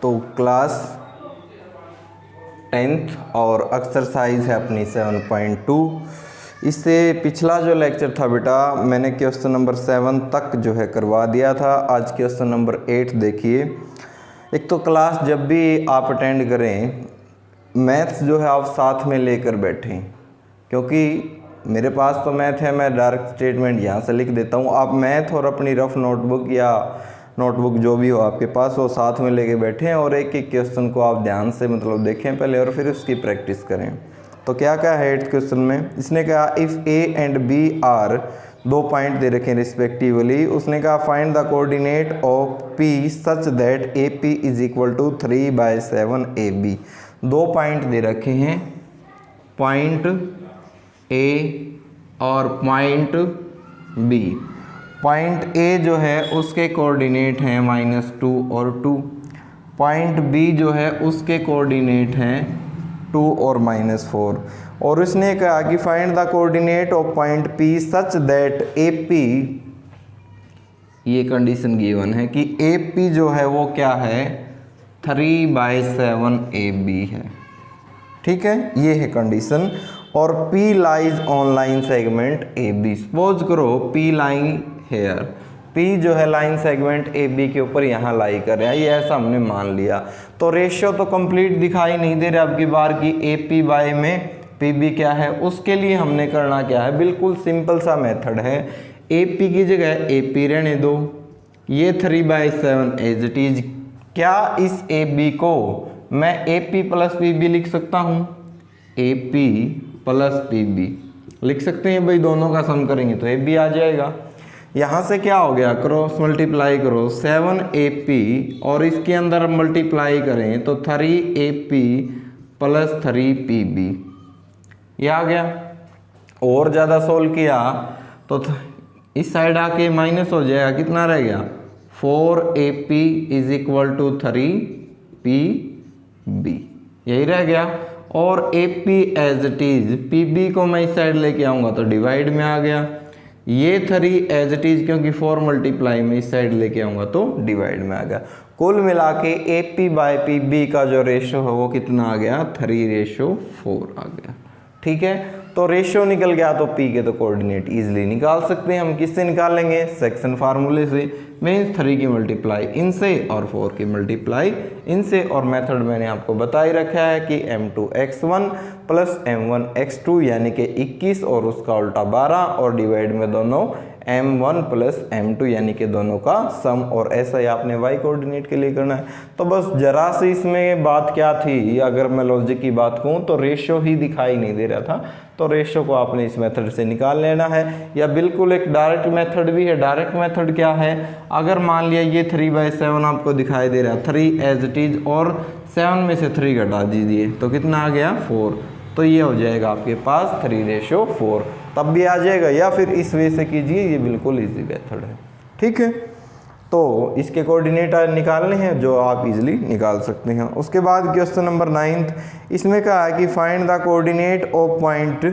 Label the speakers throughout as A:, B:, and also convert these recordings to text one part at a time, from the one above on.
A: तो class 10th और exercise है अपनी 7.2। इससे पिछला जो लेक्चर था बेटा मैंने क्वेश्चन नंबर 7 तक जो है करवा दिया था। आज क्वेश्चन नंबर 8 देखिए। एक तो क्लास जब भी आप अटेंड करें मैथ्स जो है आप साथ में लेकर बैठें, क्योंकि मेरे पास तो मैथ है, मैं डायरेक्ट स्टेटमेंट यहाँ से लिख देता हूँ। आप मैथ और अपनी रफ नोटबुक या नोटबुक जो भी हो आपके पास वो साथ में लेके बैठें और एक एक क्वेश्चन को आप ध्यान से मतलब देखें पहले और फिर उसकी प्रैक्टिस करें। तो क्या क्या है 8th क्वेश्चन में, इसने कहा if A and B are, 2 point दे रखे रिस्पेक्टिवली। उसने कहा find the coordinate of P such that A P is equal to 3/7 A B. 2 point दे रखे हैं, पॉइंट ए और पॉइंट बी। पॉइंट ए जो है उसके कोऑर्डिनेट हैं -2 और 2। पॉइंट बी जो है उसके कोऑर्डिनेट हैं 2 और -4। और उसने कहा कि find the coordinate of point P such that A P, ये कंडीशन गिवन है कि ए पी जो है वो क्या है 3/7 ए बी है। ठीक है, ये है कंडीशन। और P lies on line segment A B. Suppose करो P लाइन हेयर, P जो है लाइन सेगमेंट ए बी के ऊपर यहाँ लाई कर रहा है, ये ऐसा हमने मान लिया। तो रेशियो तो कंप्लीट दिखाई नहीं दे रहा अब की बार की ए पी बाय में पी बी क्या है। उसके लिए हमने करना क्या है, बिल्कुल सिंपल सा मेथड है। ए पी की जगह ए पी रहने दो, ये 3/7 एज इट इज। क्या इस ए बी को मैं A P plus P B लिख सकता हूँ? A P plus P B लिख सकते हैं भाई, दोनों का सम करेंगे तो ए बी आ जाएगा। यहाँ से क्या हो गया, क्रॉस मल्टीप्लाई करो 7 ए पी और इसके अंदर मल्टीप्लाई करें तो 3 A P plus 3 P B, ये आ गया। और ज़्यादा सोल्व किया तो इस साइड आके माइनस हो जाएगा, कितना रह गया 4 A P is equal to 3 P B, यही रह गया। और A P as it is, P B को मैं इस साइड लेके आऊँगा तो डिवाइड में आ गया। ये 3 एज इट इज क्योंकि 4 मल्टीप्लाई में इस साइड लेके आऊँगा तो डिवाइड में आ गया। कुल मिला के A P by P B का जो रेशो है वो कितना आ गया 3:4 आ गया। ठीक है, तो रेशियो निकल गया तो पी के तो कोऑर्डिनेट इजीली निकाल सकते हैं। हम किससे निकालेंगे, सेक्शन फार्मूले से। मीन्स 3 की मल्टीप्लाई इनसे और 4 की मल्टीप्लाई इनसे। और मेथड मैंने आपको बता ही रखा है कि m2x1 प्लस m1x2 यानी कि 21 और उसका उल्टा 12 और डिवाइड में दोनों m1 प्लस m2 यानी कि दोनों का सम। और ऐसा ही आपने y कोऑर्डिनेट के लिए करना है। तो बस जरा सी इसमें बात क्या थी, अगर मैं लॉजिक की बात कहूँ तो रेशियो ही दिखाई नहीं दे रहा था, तो रेशियो को आपने इस मेथड से निकाल लेना है। या बिल्कुल एक डायरेक्ट मेथड भी है। डायरेक्ट मेथड क्या है, अगर मान लिया ये 3/7 आपको दिखाई दे रहा है, 3 एज इट इज और 7 में से 3 घटा दीजिए तो कितना आ गया 4, तो ये हो जाएगा आपके पास 3:4, तब भी आ जाएगा। या फिर इस वे से कीजिए, ये बिल्कुल इजी मेथड है। ठीक है, तो इसके कोऑर्डिनेट निकालने हैं जो आप इजीली निकाल सकते हैं। उसके बाद क्वेश्चन नंबर 9, इसमें कहा है कि find the coordinate of point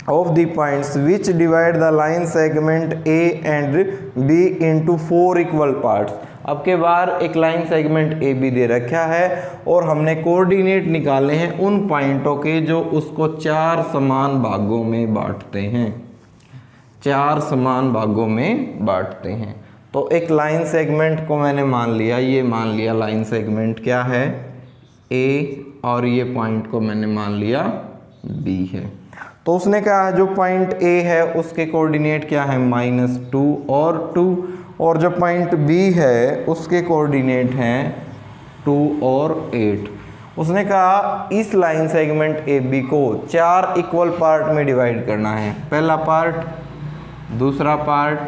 A: of the points which divide the line segment A and B into 4 equal parts. अब के बार एक लाइन सेगमेंट ए बी दे रखा है और हमने कोऑर्डिनेट निकाले हैं उन पॉइंटों के जो उसको 4 समान भागों में बांटते हैं, 4 समान भागों में बांटते हैं। तो एक लाइन सेगमेंट को मैंने मान लिया, ये मान लिया लाइन सेगमेंट क्या है ए, और ये पॉइंट को मैंने मान लिया बी है। तो उसने कहा जो पॉइंट ए है उसके कोऑर्डिनेट क्या है -2 और 2, और जो पॉइंट बी है उसके कोऑर्डिनेट हैं 2 और 8। उसने कहा इस लाइन सेगमेंट ए बी को 4 इक्वल पार्ट में डिवाइड करना है। पहला पार्ट, दूसरा पार्ट,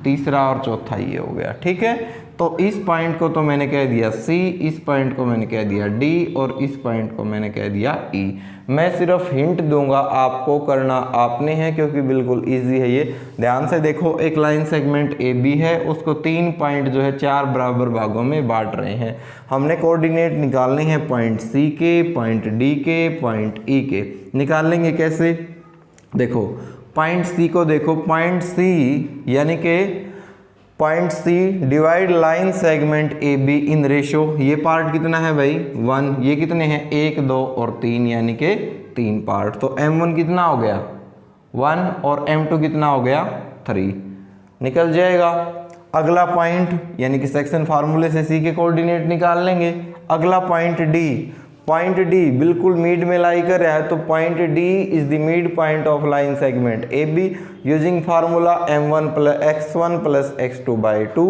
A: तीसरा और चौथा ये हो गया। ठीक है, तो इस पॉइंट को तो मैंने कह दिया C, इस पॉइंट को मैंने कह दिया D और इस पॉइंट को मैंने कह दिया E। मैं सिर्फ हिंट दूंगा, आपको करना आपने है क्योंकि बिल्कुल इजी है ये। ध्यान से देखो, एक लाइन सेगमेंट AB है, उसको 3 पॉइंट जो है 4 बराबर भागों में बांट रहे हैं। हमने कोऑर्डिनेट निकालने हैं पॉइंट C के, पॉइंट D के, पॉइंट E के। निकाल लेंगे कैसे, देखो पॉइंट C को देखो, पॉइंट C यानी कि point C divide line segment A B in ratio, ये पार्ट कितना है भाई 1, ये कितने हैं 1 2 और 3 यानी कि 3 पार्ट। तो m1 कितना हो गया 1 और m2 कितना हो गया 3, निकल जाएगा। अगला पॉइंट यानी कि सेक्शन फार्मूले से सी के कोऑर्डिनेट निकाल लेंगे। अगला पॉइंट डी बिल्कुल मिड में लाई कर रहा है, तो point D is the midpoint of line segment A B using formula m1 plus x1 plus x2 by 2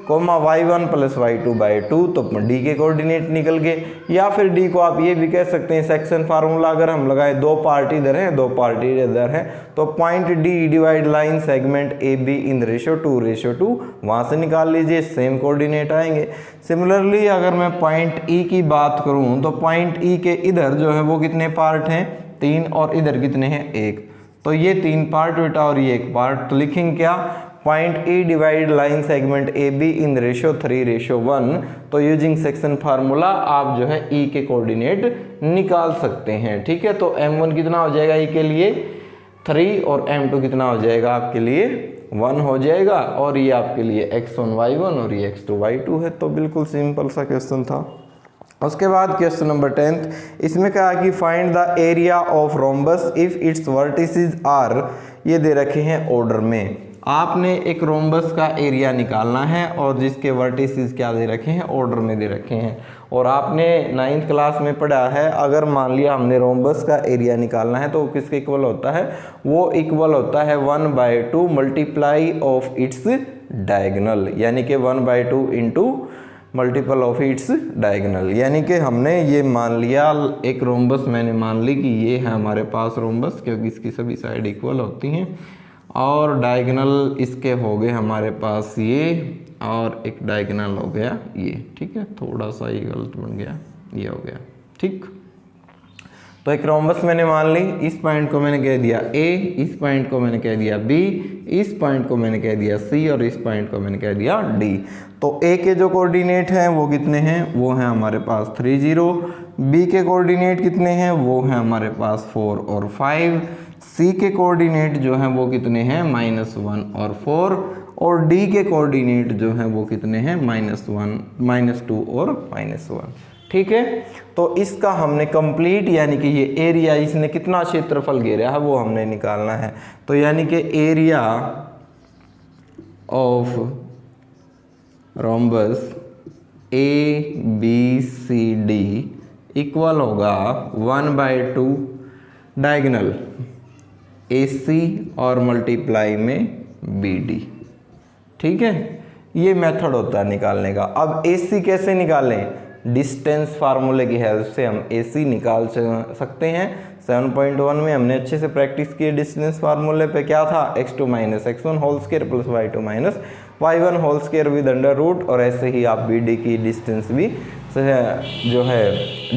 A: comma y1 plus y2 by 2। तो डी के कोऑर्डिनेट निकल गए। या फिर डी को आप ये भी कह सकते हैं सेक्शन फार्मूला अगर हम लगाएं, दो पार्ट इधर हैं दो पार्ट इधर हैं, तो point D divide line segment A B in ratio 2 वहाँ से निकाल लीजिए, सेम कोऑर्डिनेट आएंगे। सिमिलरली अगर मैं पॉइंट ई की बात करूँ तो पॉइंट ई के इधर जो है वो कितने पार्ट हैं 3 और इधर कितने हैं 1, तो ये 3 पार्ट बेटा और ये 1 पार्ट। तो लिखेंगे क्या point E divide line segment A B in ratio 3:1। तो यूजिंग सेक्शन फार्मूला आप जो है ई के कोऑर्डिनेट निकाल सकते हैं। ठीक है, तो m1 कितना हो जाएगा ई के लिए 3 और m2 कितना हो जाएगा आपके लिए 1 हो जाएगा, और ये आपके लिए x1 y1 और ये x2 y2 है। तो बिल्कुल सिंपल सा क्वेश्चन था। उसके बाद क्वेश्चन नंबर 10, इसमें कहा कि find the area of rhombus if its vertices are, ये दे रखे हैं ऑर्डर में। आपने एक रोम्बस का एरिया निकालना है और जिसके वर्टिसेस क्या दे रखे हैं ऑर्डर में दे रखे हैं। और आपने 9th क्लास में पढ़ा है, अगर मान लिया हमने रोम्बस का एरिया निकालना है तो किसके इक्वल होता है, वो इक्वल होता है 1/2 मल्टीप्लाई ऑफ इट्स डायगोनल, यानी कि 1/2 into multiple of its diagonal. यानी कि हमने ये मान लिया एक रोम्बस मैंने मान ली कि ये है हमारे पास रोम्बस, क्योंकि इसकी सभी साइड इक्वल होती हैं, और डायगोनल इसके हो गए हमारे पास ये, और एक डायगोनल हो गया ये। ठीक है, थोड़ा सा ये गलत बन गया, ये हो गया। ठीक, तो एक रोम्बस मैंने मान ली, इस पॉइंट को मैंने कह दिया A, इस पॉइंट को मैंने कह दिया B, इस पॉइंट को मैंने कह दिया C और इस पॉइंट को मैंने कह दिया D। तो A के जो कोऑर्डिनेट हैं वो कितने हैं, वो हैं हमारे पास 3 0। B के कोऑर्डिनेट कितने हैं, वो हैं हमारे पास 4 और 5। C के कोऑर्डिनेट जो हैं वो कितने हैं -1 और 4, और D के कोऑर्डिनेट जो हैं वो कितने हैं -1 -2 और -1। ठीक है, तो इसका हमने कंप्लीट यानी कि ये एरिया, इसने कितना क्षेत्रफल घेरा है वो हमने निकालना है। तो यानी कि area of rhombus ABCD equal होगा 1/2 डायगोनल AC और मल्टीप्लाई में BD। ठीक है, ये मेथड होता है निकालने का। अब AC कैसे निकालें, डिस्टेंस फार्मूले की हेल्प से हम AC निकाल सकते हैं। 7.1 में हमने अच्छे से प्रैक्टिस की डिस्टेंस फार्मूले पे। क्या था, x2 - x1 whole square plus y2 - y1 whole square with under root. और ऐसे ही आप BD की डिस्टेंस भी जो है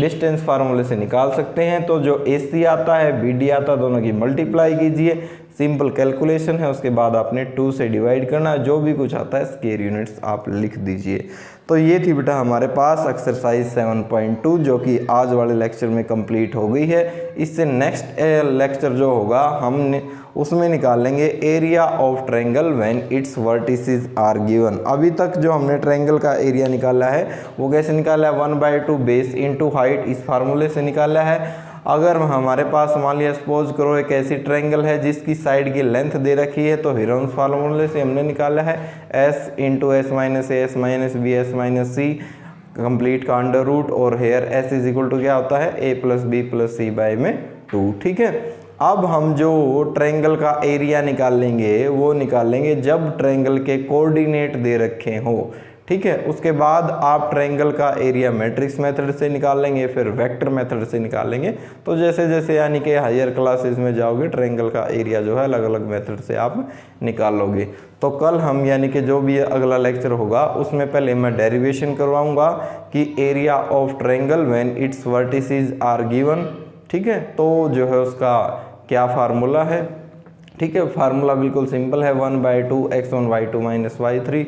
A: डिस्टेंस फार्मूले से निकाल सकते हैं। तो जो AC आता है BD आता है, दोनों की मल्टीप्लाई कीजिए, सिंपल कैलकुलेशन है। उसके बाद आपने 2 से डिवाइड करना है, जो भी कुछ आता है स्क्वायर यूनिट्स आप लिख दीजिए। तो ये थी बेटा हमारे पास एक्सरसाइज 7.2 जो कि आज वाले लेक्चर में कंप्लीट हो गई है। इससे नेक्स्ट लेक्चर जो होगा हम उसमें निकालेंगे area of triangle when its vertices are given. अभी तक जो हमने ट्रायंगल का एरिया निकाला है वो कैसे निकाला है, 1/2 बेस इंटू हाइट, इस फार्मूले से निकाला है। अगर हमारे पास मान लिया सपोज करो एक ऐसी ट्रायंगल है जिसकी साइड की लेंथ दे रखी है, तो हीरोन्स फार्मूले से हमने निकाला है S × S - A S - B S - C complete का अंडर रूट, और हेयर S = क्या होता है A + B + C / 2। ठीक है, अब हम जो ट्रायंगल का एरिया निकालेंगे वो निकालेंगे जब ट्रायंगल के कोऑर्डिनेट दे रखे हो। ठीक है, उसके बाद आप ट्रायंगल का एरिया मैट्रिक्स मेथड से निकालेंगे, फिर वेक्टर मेथड से निकालेंगे। तो जैसे जैसे यानी कि हायर क्लासेस में जाओगे ट्रायंगल का एरिया जो है अलग अलग मेथड से आप निकालोगे। तो कल हम यानी कि जो भी अगला लेक्चर होगा उसमें पहले मैं डेरिवेशन करवाऊंगा कि area of triangle when its vertices are given. ठीक है, तो जो है उसका क्या फार्मूला है। ठीक है, फार्मूला बिल्कुल सिंपल है, 1/2 x1 y2 - y3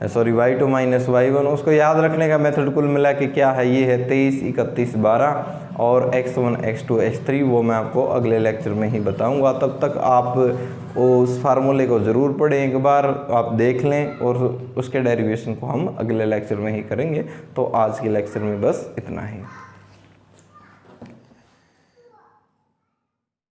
A: sorry y2 minus y1, उसको याद रखने का मेथड कुल मिला के क्या है, ये है 23, 31, 12 और x1, x2, x3, वो मैं आपको अगले लेक्चर में ही बताऊंगा। तब तक आप उस फार्मूले को ज़रूर पढ़ें, एक बार आप देख लें और उसके डेरिवेशन को हम अगले लेक्चर में ही करेंगे। तो आज के लेक्चर में बस इतना ही।